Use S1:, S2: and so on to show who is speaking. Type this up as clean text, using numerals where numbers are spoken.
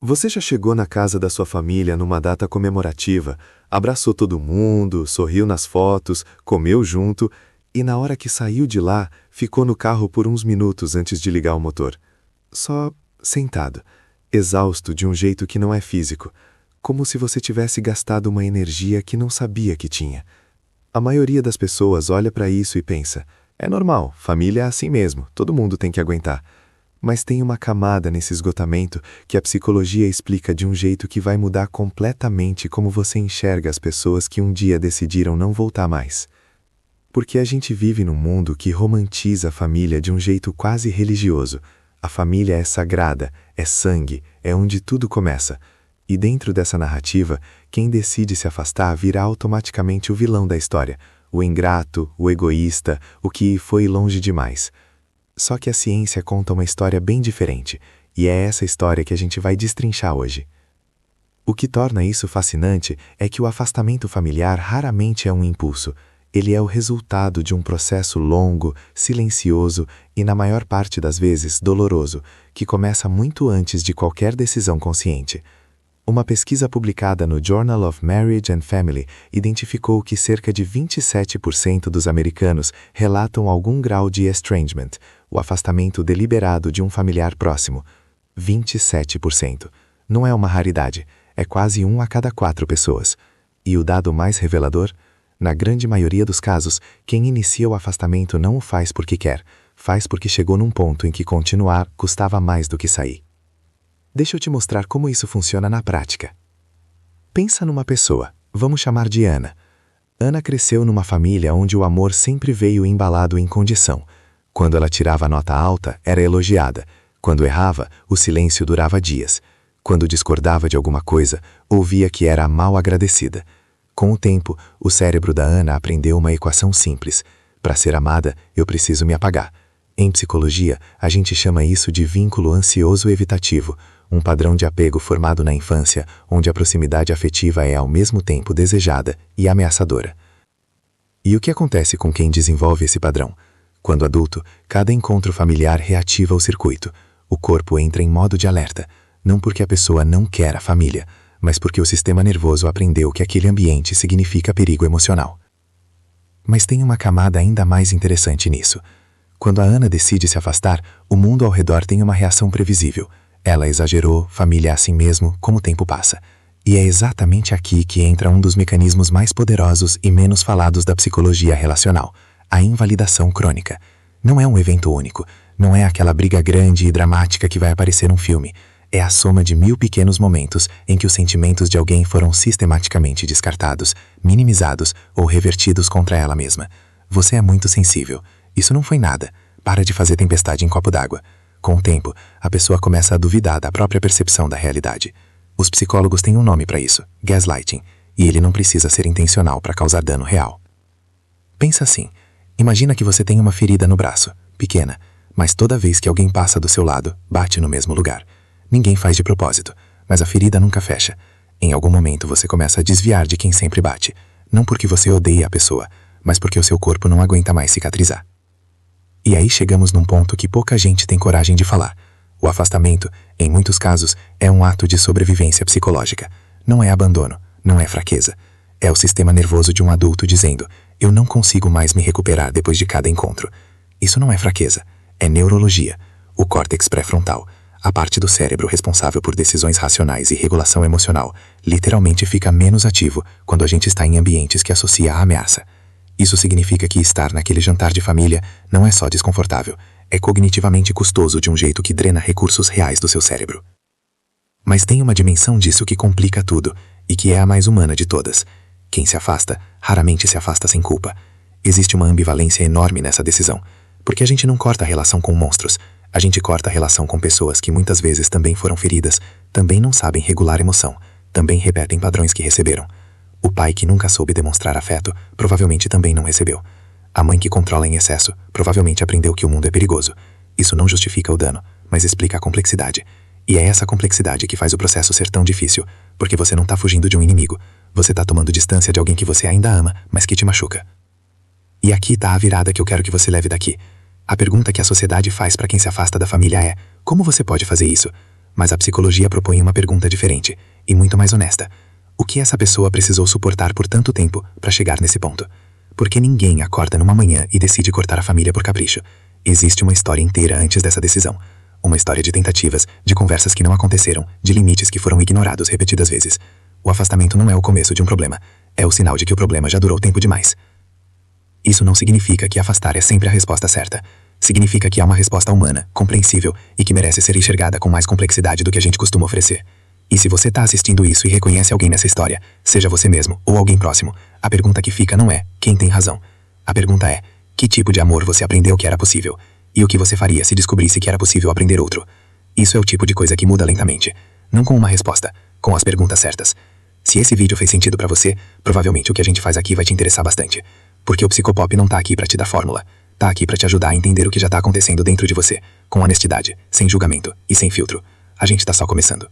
S1: Você já chegou na casa da sua família numa data comemorativa, abraçou todo mundo, sorriu nas fotos, comeu junto e na hora que saiu de lá, ficou no carro por uns minutos antes de ligar o motor. Só sentado, exausto de um jeito que não é físico, como se você tivesse gastado uma energia que não sabia que tinha. A maioria das pessoas olha para isso e pensa, é normal, família é assim mesmo, todo mundo tem que aguentar. Mas tem uma camada nesse esgotamento que a psicologia explica de um jeito que vai mudar completamente como você enxerga as pessoas que um dia decidiram não voltar mais. Porque a gente vive num mundo que romantiza a família de um jeito quase religioso. A família é sagrada, é sangue, é onde tudo começa. E dentro dessa narrativa, quem decide se afastar vira automaticamente o vilão da história, o ingrato, o egoísta, o que foi longe demais. Só que a ciência conta uma história bem diferente, e é essa história que a gente vai destrinchar hoje. O que torna isso fascinante é que o afastamento familiar raramente é um impulso. Ele é o resultado de um processo longo, silencioso e, na maior parte das vezes, doloroso, que começa muito antes de qualquer decisão consciente. Uma pesquisa publicada no Journal of Marriage and Family identificou que cerca de 27% dos americanos relatam algum grau de estrangement, o afastamento deliberado de um familiar próximo. 27%. Não é uma raridade, é quase 1 a cada 4 pessoas. E o dado mais revelador? Na grande maioria dos casos, quem inicia o afastamento não o faz porque quer, faz porque chegou num ponto em que continuar custava mais do que sair. Deixa eu te mostrar como isso funciona na prática. Pensa numa pessoa, vamos chamar de Ana. Ana cresceu numa família onde o amor sempre veio embalado em condição. Quando ela tirava nota alta, era elogiada. Quando errava, o silêncio durava dias. Quando discordava de alguma coisa, ouvia que era mal agradecida. Com o tempo, o cérebro da Ana aprendeu uma equação simples. Para ser amada, eu preciso me apagar. Em psicologia, a gente chama isso de vínculo ansioso evitativo, um padrão de apego formado na infância, onde a proximidade afetiva é ao mesmo tempo desejada e ameaçadora. E o que acontece com quem desenvolve esse padrão? Quando adulto, cada encontro familiar reativa o circuito. O corpo entra em modo de alerta, não porque a pessoa não quer a família, mas porque o sistema nervoso aprendeu que aquele ambiente significa perigo emocional. Mas tem uma camada ainda mais interessante nisso. Quando a Ana decide se afastar, o mundo ao redor tem uma reação previsível. Ela exagerou, família é assim mesmo, como o tempo passa. E é exatamente aqui que entra um dos mecanismos mais poderosos e menos falados da psicologia relacional, a invalidação crônica. Não é um evento único, não é aquela briga grande e dramática que vai aparecer num filme. É a soma de 1000 pequenos momentos em que os sentimentos de alguém foram sistematicamente descartados, minimizados ou revertidos contra ela mesma. Você é muito sensível. Isso não foi nada. Para de fazer tempestade em copo d'água. Com o tempo, a pessoa começa a duvidar da própria percepção da realidade. Os psicólogos têm um nome para isso, gaslighting, e ele não precisa ser intencional para causar dano real. Pensa assim, imagina que você tem uma ferida no braço, pequena, mas toda vez que alguém passa do seu lado, bate no mesmo lugar. Ninguém faz de propósito, mas a ferida nunca fecha. Em algum momento você começa a desviar de quem sempre bate, não porque você odeia a pessoa, mas porque o seu corpo não aguenta mais cicatrizar. E aí chegamos num ponto que pouca gente tem coragem de falar. O afastamento, em muitos casos, é um ato de sobrevivência psicológica. Não é abandono, não é fraqueza. É o sistema nervoso de um adulto dizendo, eu não consigo mais me recuperar depois de cada encontro. Isso não é fraqueza, é neurologia. O córtex pré-frontal, a parte do cérebro responsável por decisões racionais e regulação emocional, literalmente fica menos ativo quando a gente está em ambientes que associa a ameaça. Isso significa que estar naquele jantar de família não é só desconfortável, é cognitivamente custoso de um jeito que drena recursos reais do seu cérebro. Mas tem uma dimensão disso que complica tudo, e que é a mais humana de todas. Quem se afasta, raramente se afasta sem culpa. Existe uma ambivalência enorme nessa decisão, porque a gente não corta a relação com monstros, a gente corta a relação com pessoas que muitas vezes também foram feridas, também não sabem regular emoção, também repetem padrões que receberam. O pai que nunca soube demonstrar afeto, provavelmente também não recebeu. A mãe que controla em excesso, provavelmente aprendeu que o mundo é perigoso. Isso não justifica o dano, mas explica a complexidade. E é essa complexidade que faz o processo ser tão difícil, porque você não está fugindo de um inimigo. Você está tomando distância de alguém que você ainda ama, mas que te machuca. E aqui está a virada que eu quero que você leve daqui. A pergunta que a sociedade faz para quem se afasta da família é: como você pode fazer isso?
S2: Mas a psicologia propõe uma pergunta diferente, e muito mais honesta. O que essa pessoa precisou suportar por tanto tempo para chegar nesse ponto? Porque ninguém acorda numa manhã e decide cortar a família por capricho. Existe uma história inteira antes dessa decisão. Uma história de tentativas, de conversas que não aconteceram, de limites que foram ignorados repetidas vezes. O afastamento não é o começo de um problema. É o sinal de que o problema já durou tempo demais. Isso não significa que afastar é sempre a resposta certa. Significa que há uma resposta humana, compreensível e que merece ser enxergada com mais complexidade do que a gente costuma oferecer. E se você está assistindo isso e reconhece alguém nessa história, seja você mesmo ou alguém próximo, a pergunta que fica não é quem tem razão. A pergunta é que tipo de amor você aprendeu que era possível e o que você faria se descobrisse que era possível aprender outro. Isso é o tipo de coisa que muda lentamente, não com uma resposta, com as perguntas certas. Se esse vídeo fez sentido pra você, provavelmente o que a gente faz aqui vai te interessar bastante. Porque o Psicopop não tá aqui pra te dar fórmula. Tá aqui pra te ajudar a entender o que já tá acontecendo dentro de você, com honestidade, sem julgamento e sem filtro. A gente tá só começando.